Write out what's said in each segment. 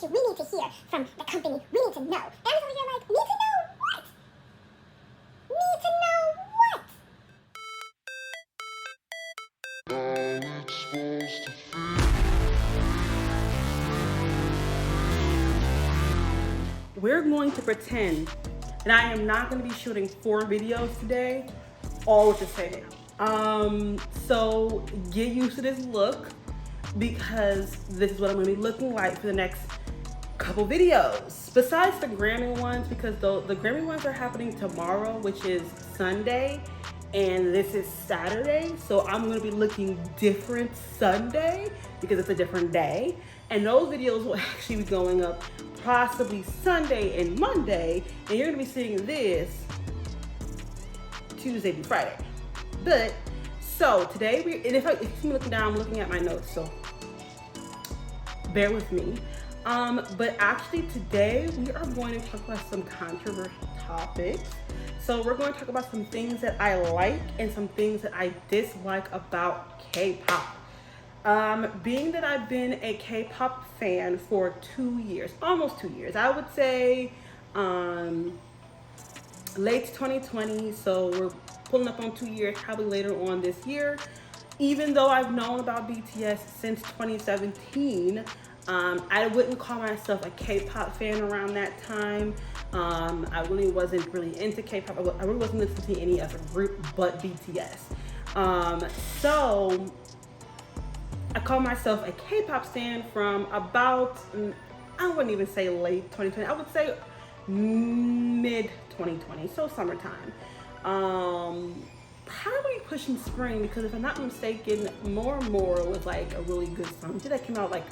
we need to hear from the company. We need to know. That is over here like, need to know what? Need to know what? We're going to pretend that I am not going to be shooting 4 videos today, all with the same. So get used to this look because this is what I'm going to be looking like for the next couple videos. Besides the Grammy ones, because the Grammy ones are happening tomorrow, which is Sunday, and this is Saturday. So I'm going to be looking different Sunday because it's a different day. And those videos will actually be going up possibly Sunday and Monday, and you're gonna be seeing this Tuesday through Friday. But so today if you see me looking down, I'm looking at my notes, so bear with me. But actually today we are going to talk about some controversial topics. So we're going to talk about some things that I like and some things that I dislike about K-pop. Being that I've been a K-pop fan for 2 years, almost 2 years, I would say late 2020, so we're pulling up on 2 years, probably later on this year. Even though I've known about BTS since 2017, I wouldn't call myself a K-pop fan around that time. I really wasn't into K-pop. I really wasn't listening to any other group but BTS. So I call myself a K-pop stan from about, I wouldn't even say late 2020, I would say mid 2020, so summertime. Probably pushing spring, because if I'm not mistaken, More was like a really good song. That came out like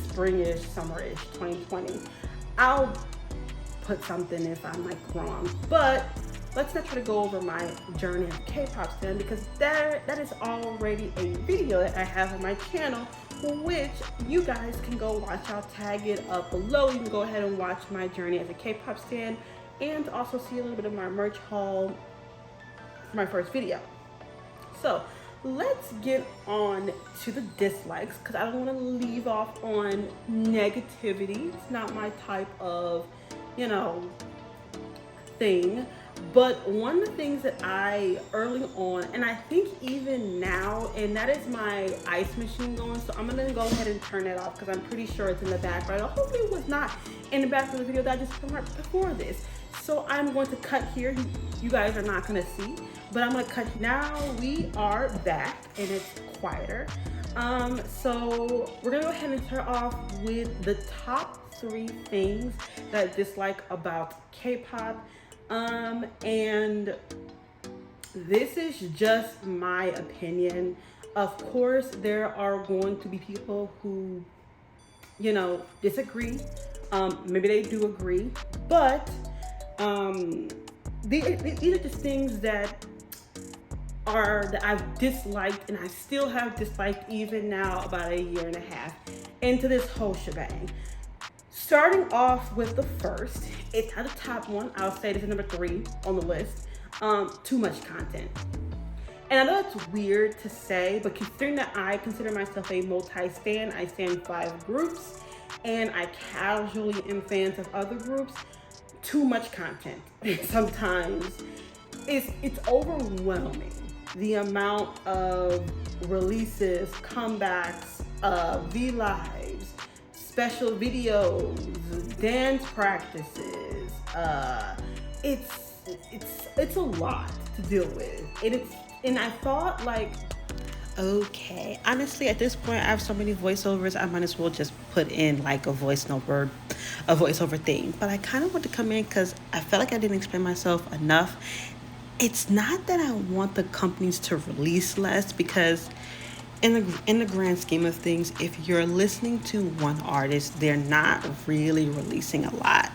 springish, summerish 2020. I'll put something if I'm like wrong, but let's not try to go over my journey of K-pop stan, because that is already a video that I have on my channel, which you guys can go watch. I'll tag it up below. You can go ahead and watch my journey as a K-pop stan and also see a little bit of my merch haul for my first video. So let's get on to the dislikes, because I don't want to leave off on negativity. It's not my type of, thing. But one of the things that I early on, and I think even now, and that is my ice machine going, so I'm gonna go ahead and turn that off because I'm pretty sure it's in the background. Hopefully it was not in the back of the video that I just filmed right before this. So I'm going to cut here. You guys are not gonna see, but I'm gonna cut. Now we are back and it's quieter. So we're gonna go ahead and start off with the top 3 things that I dislike about K-pop. And this is just my opinion. Of course, there are going to be people who, disagree. Maybe they do agree, but these are just things that I've disliked, and I still have disliked even now, about a year and a half into this whole shebang. Starting off with the first, it's not the top one. I'll say this is number 3 on the list. Too much content. And I know it's weird to say, but considering that I consider myself a multi-stan, I stan 5 groups, and I casually am fans of other groups, too much content. Sometimes it's overwhelming. The amount of releases, comebacks, V-Lives, special videos, dance practices. It's a lot to deal with. And I thought, like, okay, honestly, at this point, I have so many voiceovers, I might as well just put in like a voiceover thing. But I kind of want to come in because I felt like I didn't explain myself enough. It's not that I want the companies to release less, because in the grand scheme of things, if you're listening to one artist, they're not really releasing a lot.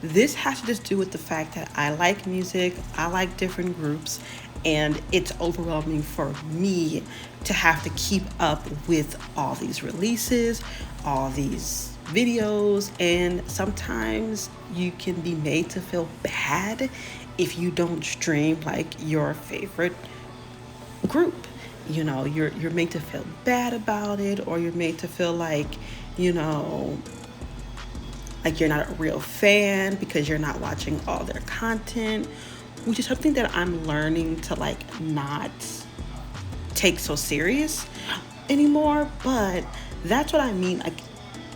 This has to just do with the fact that I like music, I like different groups, and it's overwhelming for me to have to keep up with all these releases, all these videos, and sometimes you can be made to feel bad if you don't stream like your favorite group. You're made to feel bad about it, or you're made to feel like, like you're not a real fan because you're not watching all their content, which is something that I'm learning to like not take so serious anymore. But that's what I mean, like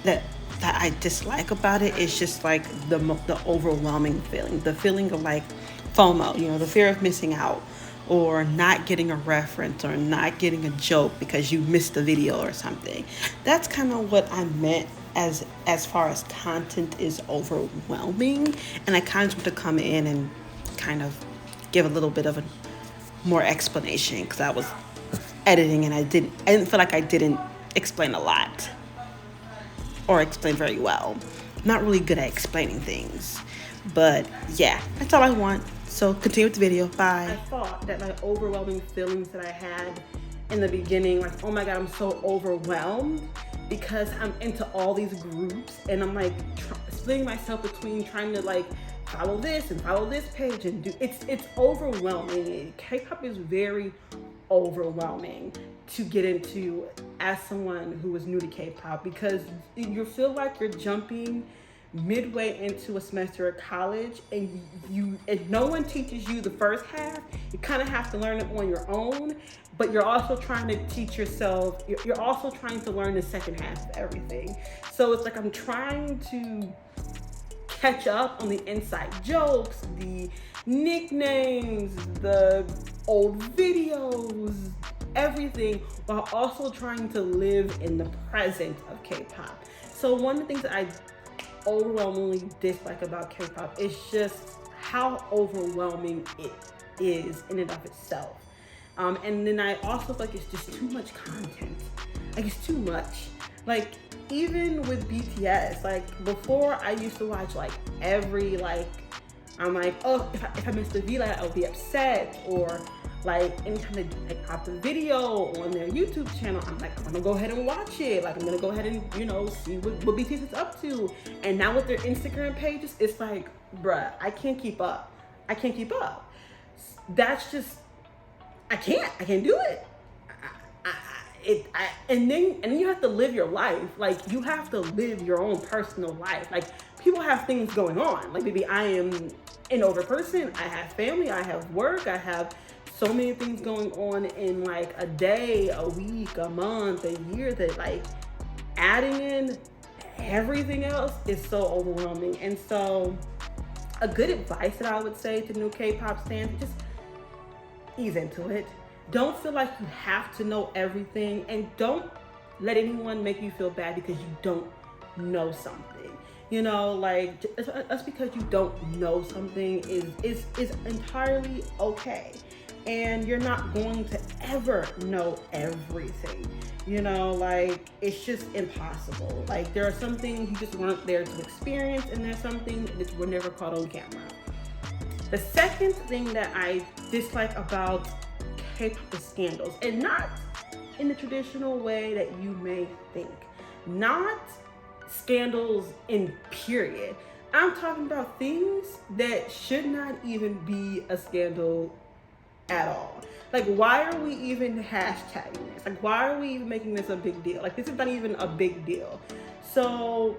that I dislike about it is just like the overwhelming feeling, the feeling of like FOMO, you know, the fear of missing out, or not getting a reference, or not getting a joke because you missed the video or something. That's kind of what I meant as far as content is overwhelming. And I kind of want to come in and kind of give a little bit of a more explanation, because I was editing and I didn't feel like I didn't explain a lot or explain very well. I'm not really good at explaining things. But yeah, that's all I want. So continue with the video. Bye. I thought that my overwhelming feelings that I had in the beginning, like, oh my God, I'm so overwhelmed because I'm into all these groups, and I'm like splitting myself between trying to like follow this and follow this page and do it's overwhelming. K-pop is very overwhelming to get into as someone who is new to K-pop, because you feel like you're jumping midway into a semester of college, and no one teaches you the first half. You kind of have to learn it on your own, but you're also trying to teach yourself, you're also trying to learn the second half of everything. So it's like I'm trying to catch up on the inside jokes, the nicknames, the old videos, everything, while also trying to live in the present of K-pop. So one of the things that I overwhelmingly dislike about K-pop is just how overwhelming it is in and of itself. And then I also feel like it's just too much content. Like, it's too much. Like, even with BTS, like before I used to watch like every, like, I'm like, oh, if I missed the V, like, I'll be upset, or like anytime they like drop a video on their YouTube channel, I'm like, I'm gonna go ahead and watch it. Like, I'm gonna go ahead and, you know, see what BTS is up to. And now with their Instagram pages, it's like, bruh, I can't keep up. That's just, I can't do it. And then you have to live your life. Like, you have to live your own personal life. Like, people have things going on. Like, maybe I am an older person. I have family. I have work. I have so many things going on in like a day, a week, a month, a year, that like adding in everything else is so overwhelming. And so a good advice that I would say to new K-pop stans, just ease into it. Don't feel like you have to know everything, and don't let anyone make you feel bad because you don't know something. You know, like, just because you don't know something is entirely okay. And you're not going to ever know everything. You know, like, it's just impossible. Like, there are some things you just weren't there to experience, and there's some things that were never caught on camera. The second thing that I dislike about K-pop is scandals, and not in the traditional way that you may think. Not scandals in period. I'm talking about things that should not even be a scandal at all. Like, why are we even hashtagging this? Like, why are we even making this a big deal? Like, this is not even a big deal. So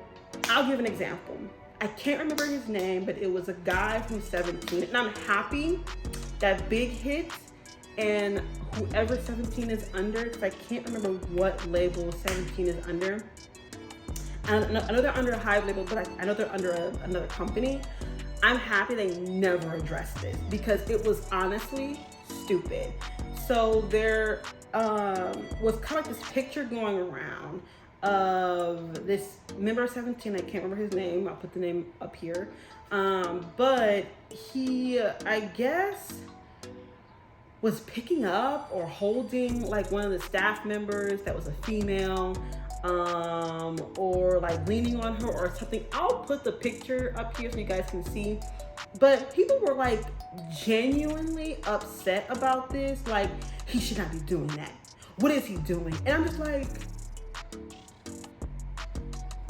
I'll give an example. I can't remember his name, but it was a guy from 17, and I'm happy that Big Hit and whoever 17 is under, because I can't remember what label 17 is under. I know they're under a Hive label, but I know they're under another company. I'm happy they never addressed this, because it was honestly stupid. So there was kind of like this picture going around of this member of 17. I can't remember his name. I'll put the name up here. But he, I guess, was picking up or holding like one of the staff members that was a female, or like leaning on her or something. I'll put the picture up here so you guys can see. But people were like genuinely upset about this. Like, he should not be doing that. What is he doing? And I'm just like,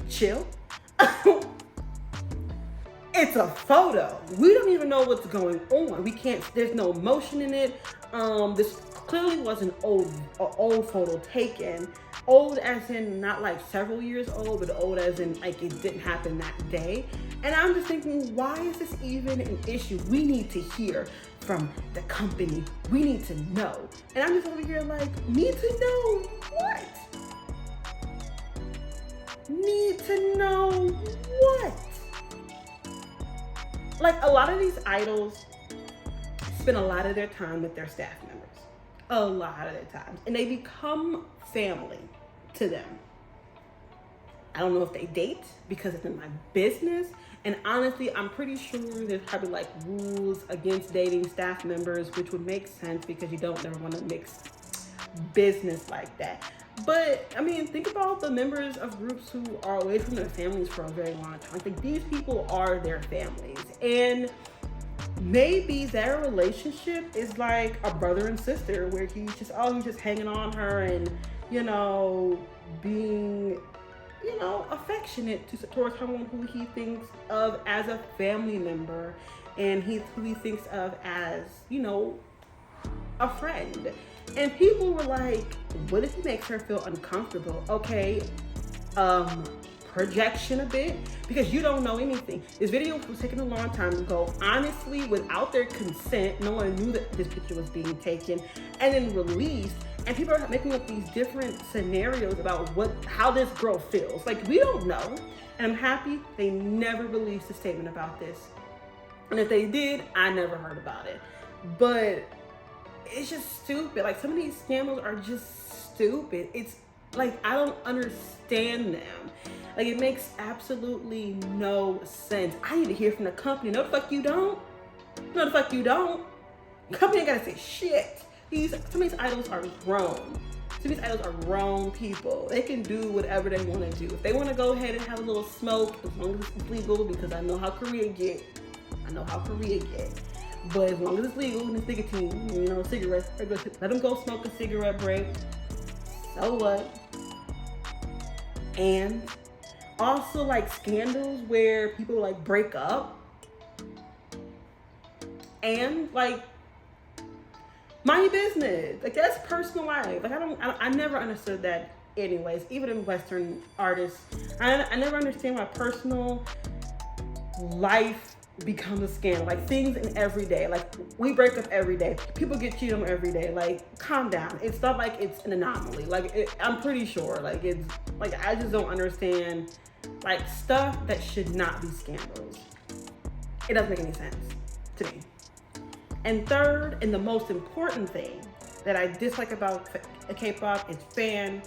chill. It's a photo. We don't even know what's going on. We can't, there's no emotion in it. This clearly was an old photo taken. Old as in not like several years old, but old as in like it didn't happen that day. And I'm just thinking, why is this even an issue? We need to hear from the company. We need to know. And I'm just over here like, need to know what? Need to know what? Like, a lot of these idols spend a lot of their time with their staff members. A lot of their time. And they become family to them. I don't know if they date because it's in my business. And honestly, I'm pretty sure there's probably like rules against dating staff members, which would make sense because you don't never want to mix business like that. But I mean, think about the members of groups who are away from their families for a very long time. Like, these people are their families. And maybe their relationship is like a brother and sister where he's just hanging on her and, being, affectionate towards someone who he thinks of as a family member and who he thinks of as, a friend. And people were like, what if he makes her feel uncomfortable? Okay, projection a bit, because you don't know anything. This video was taken a long time ago. Honestly, without their consent, no one knew that this picture was being taken and then released. And people are making up these different scenarios about how this girl feels. Like, we don't know. And I'm happy they never released a statement about this. And if they did, I never heard about it. But it's just stupid. Like, some of these scandals are just stupid. It's like, I don't understand them. Like, it makes absolutely no sense. I need to hear from the company. No, the fuck you don't. No, the fuck you don't. The company ain't gotta say shit. Some of these idols are grown. Some of these idols are grown people. They can do whatever they want to do. If they want to go ahead and have a little smoke, as long as it's legal, because I know how Korea get. But as long as it's legal and it's nicotine, cigarettes, let them go smoke a cigarette break. So what? And also, like, scandals where people like break up and like, mind your business. Like, that's personal life. Like, I never understood that anyways, even in Western artists. I never understand why personal life becomes a scandal. Like, things in every day. Like, we break up every day. People get cheated on every day. Like, calm down. It's not like it's an anomaly. Like, I'm pretty sure. Like, it's like, I just don't understand, like, stuff that should not be scandals. It doesn't make any sense to me. And third, and the most important thing that I dislike about K-pop is fan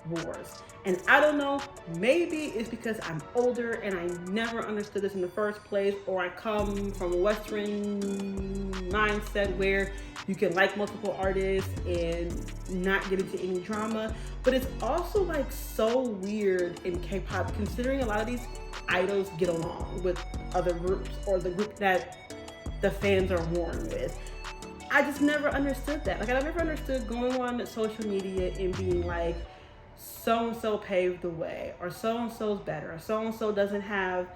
wars. And I don't know, maybe it's because I'm older and I never understood this in the first place, or I come from a Western mindset where you can like multiple artists and not get into any drama. But it's also like so weird in K-pop, considering a lot of these idols get along with other groups or the group that the fans are warring with. I just never understood that. Like, I never understood going on social media and being like, so-and-so paved the way, or so-and-so's better, or so-and-so doesn't have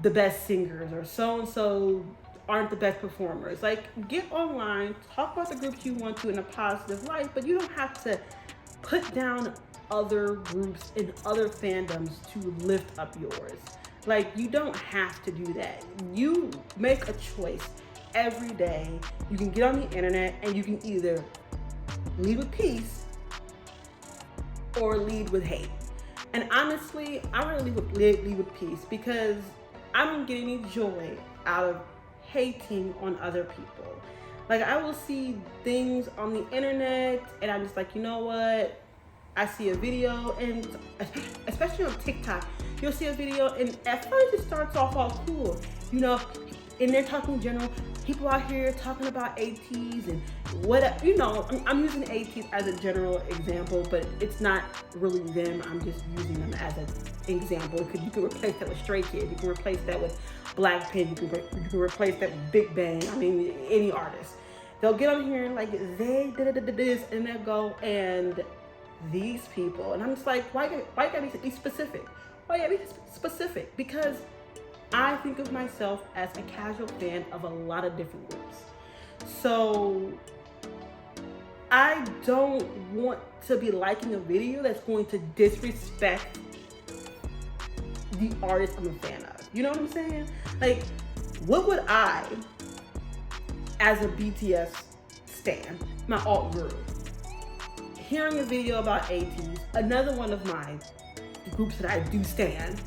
the best singers, or so-and-so aren't the best performers. Like, get online, talk about the groups you want to in a positive light, but you don't have to put down other groups and other fandoms to lift up yours. Like, you don't have to do that. You make a choice every day. You can get on the internet and you can either lead with peace or lead with hate. And honestly, I rather lead with peace, because I don't get any joy out of hating on other people. Like, I will see things on the internet and I'm just like, you know what? I see a video, and especially on TikTok, you'll see a video and at first it starts off all cool, and they're talking general, people out here talking about ATs and what, I'm using ATs as a general example, but it's not really them. I'm just using them as an example. You can replace that with Stray Kids. You can replace that with Blackpink. You can replace that with Big Bang. I mean, any artist. They'll get on here and like, they did this, and they'll go and these people, and I'm just like, why gotta be specific? Why gotta be specific? Because I think of myself as a casual fan of a lot of different groups. So I don't want to be liking a video that's going to disrespect the artist I'm a fan of. You know what I'm saying? Like, what would I, as a BTS stan, my alt guru, hearing a video about ATEEZ, another one of my groups that I do stan,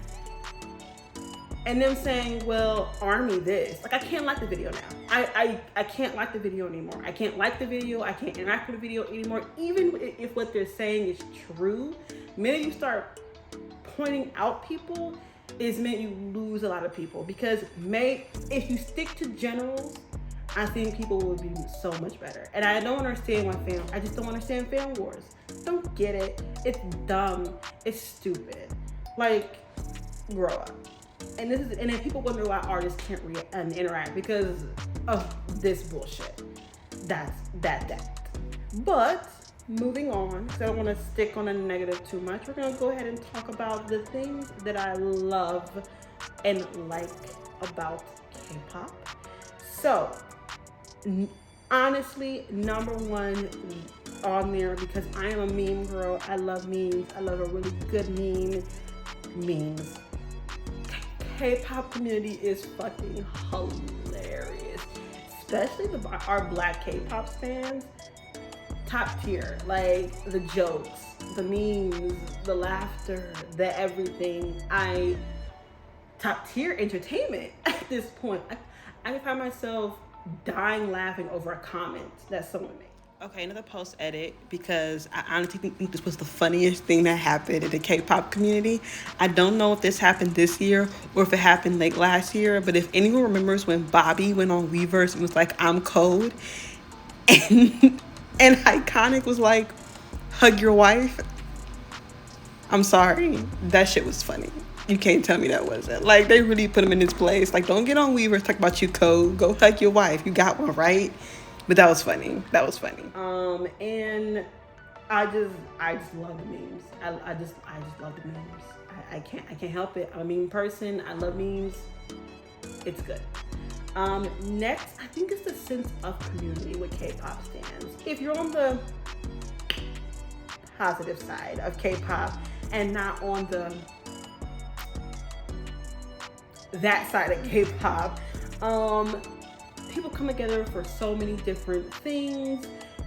and them saying, well, ARMY this. Like, I can't like the video now. I can't like the video anymore. I can't like the video. I can't interact with the video anymore. Even if what they're saying is true, the minute you start pointing out people, is meant you lose a lot of people. Because if you stick to generals, I think people would be so much better. And I don't understand I just don't understand fan wars. Don't get it. It's dumb. It's stupid. Like, grow up. And then people wonder why artists can't interact because of this bullshit. That's that. But moving on, because I don't want to stick on a negative too much, we're gonna go ahead and talk about the things that I love and like about K-pop. So, honestly, number one on there, because I am a meme girl. I love memes. I love a really good memes. K-pop community is fucking hilarious, especially our black K-pop fans. Top tier, like the jokes, the memes, the laughter, the everything. Top tier entertainment at this point. I find myself dying laughing over a comment that someone made. Okay, another post edit, because I honestly think this was the funniest thing that happened in the K-pop community. I don't know if this happened this year or if it happened like last year, but if anyone remembers when Bobby went on Weverse and was like, I'm cold, and Iconic was like, hug your wife. I'm sorry, that shit was funny. You can't tell me that wasn't. Like, they really put him in his place. Like, don't get on Weverse, talk about you cold, go hug your wife, you got one, right? But that was funny. And I just love the memes. I just love the memes. I can't help it. I'm a meme person. I love memes. It's good. Next, I think it's the sense of community with K-pop stans. If you're on the positive side of K-pop and not on that side of K-pop, people come together for so many different things,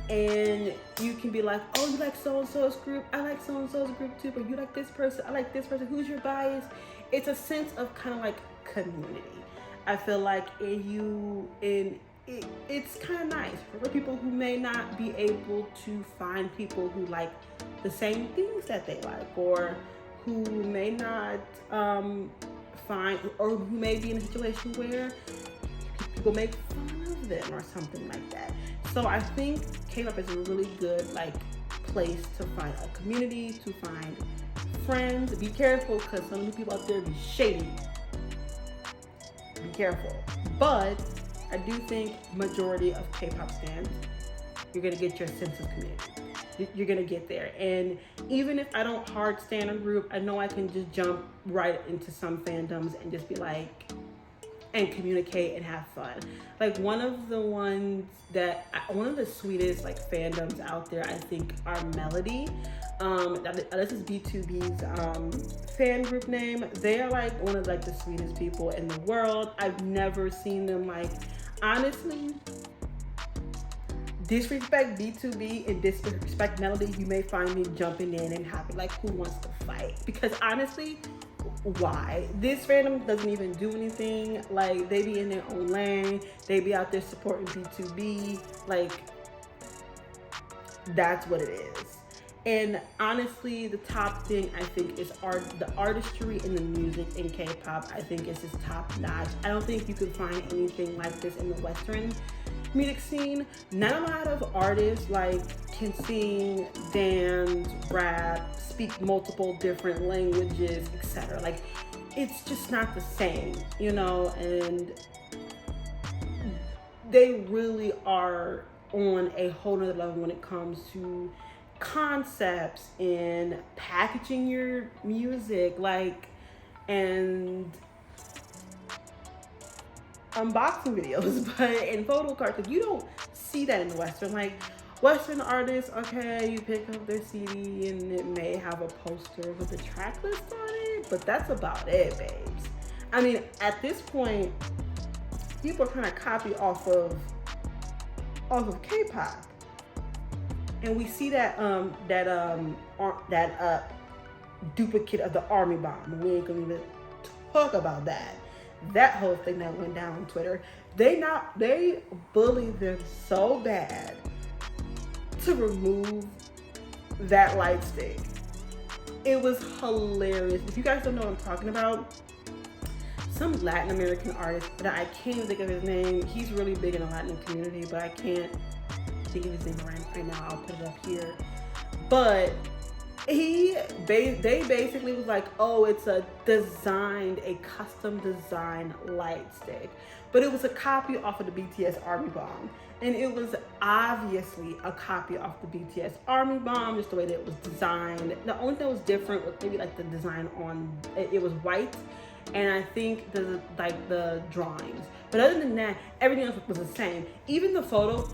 and you can be like, oh, you like so-and-so's group, I like so-and-so's group too, but you like this person, I like this person, who's your bias? It's a sense of kind of like community. I feel like it's kind of nice for people who may not be able to find people who like the same things that they like, or who may not find, or who may be in a situation where people make fun of them or something like that. So I think K-pop is a really good like place to find a community, to find friends. Be careful, because some of the people out there be shady. Be careful. But I do think majority of K-pop stans, you're gonna get your sense of community. You're gonna get there. And even if I don't hard stan a group, I know I can just jump right into some fandoms and just be like, and communicate and have fun. Like one of the sweetest like fandoms out there, I think, are Melody. This is B2B's fan group name. They are like one of like the sweetest people in the world. I've never seen them like, honestly, disrespect B2B and disrespect Melody. You may find me jumping in and happy like, who wants to fight? Because honestly, why? This fandom doesn't even do anything. Like, they be in their own lane. They be out there supporting B2B. Like, that's what it is. And honestly, the top thing I think is the artistry and the music in K-pop. I think is just top notch. I don't think you can find anything like this in the Western music scene. Not a lot of artists like can sing, dance, rap, speak multiple different languages, etc. Like, it's just not the same, you know. And they really are on a whole nother level when it comes to concepts and packaging your music, like, and unboxing videos, but in photo cards. Like, you don't see that in the Western. Like, Western artists, okay, you pick up their CD and it may have a poster with a track list on it, but that's about it, babes. I mean, at this point, people are trying to copy off of K-pop, and we see that duplicate of the army bomb. We ain't gonna even talk about that. That whole thing that went down on Twitter. They bullied them so bad to remove that light stick. It was hilarious. If you guys don't know what I'm talking about, some Latin American artist, but I can't think of his name. He's really big in the Latin community, but I can't think of his name right now. I'll put it up here. But they basically was like, oh, it's a custom designed light stick. But it was a copy off of the BTS Army Bomb. And it was obviously a copy off the BTS Army Bomb, just the way that it was designed. The only thing that was different was maybe like the design on it was white, and I think the drawings. But other than that, everything else was the same. Even the photo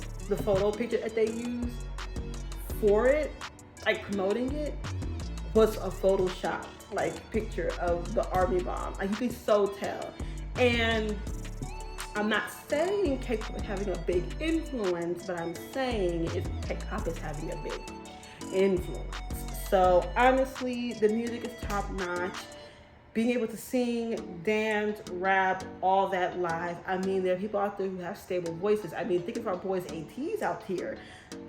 picture that they used for it, like promoting it, was a Photoshop like picture of the Army Bomb. Like you can so tell. And I'm not saying K-pop is having a big influence, but I'm saying K-pop is having a big influence. So honestly, the music is top notch. Being able to sing, dance, rap, all that live. I mean, there are people out there who have stable voices. I mean, think of our boys ATs out here.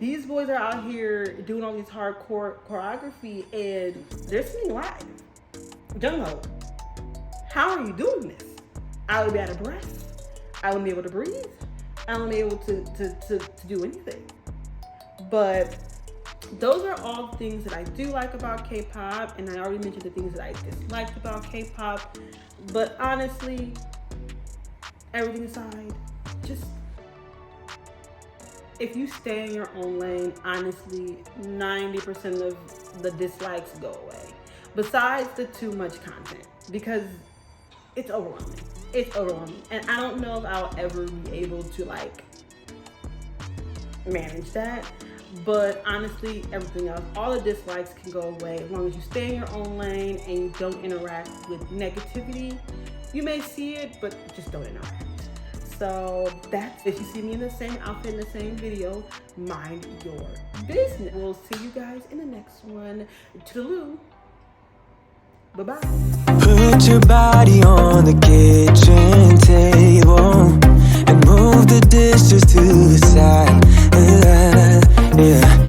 These boys are out here doing all these hardcore choreography and they're singing live. Jungho, how are you doing this? I would be out of breath. I wouldn't be able to breathe. I wouldn't be able to do anything. But those are all things that I do like about K-pop, and I already mentioned the things that I disliked about K-pop. But honestly, everything aside, just if you stay in your own lane, honestly, 90% of the dislikes go away. Besides the too much content, because it's overwhelming. It's overwhelming. And I don't know if I'll ever be able to like manage that. But honestly, everything else, all the dislikes can go away as long as you stay in your own lane and you don't interact with negativity. You may see it, but just don't interact. So that's, if you see me in the same outfit in the same video, mind your business. We'll see you guys in the next one. Toodaloo. Bye-bye. Put your body on the kitchen table and move the dishes to the side.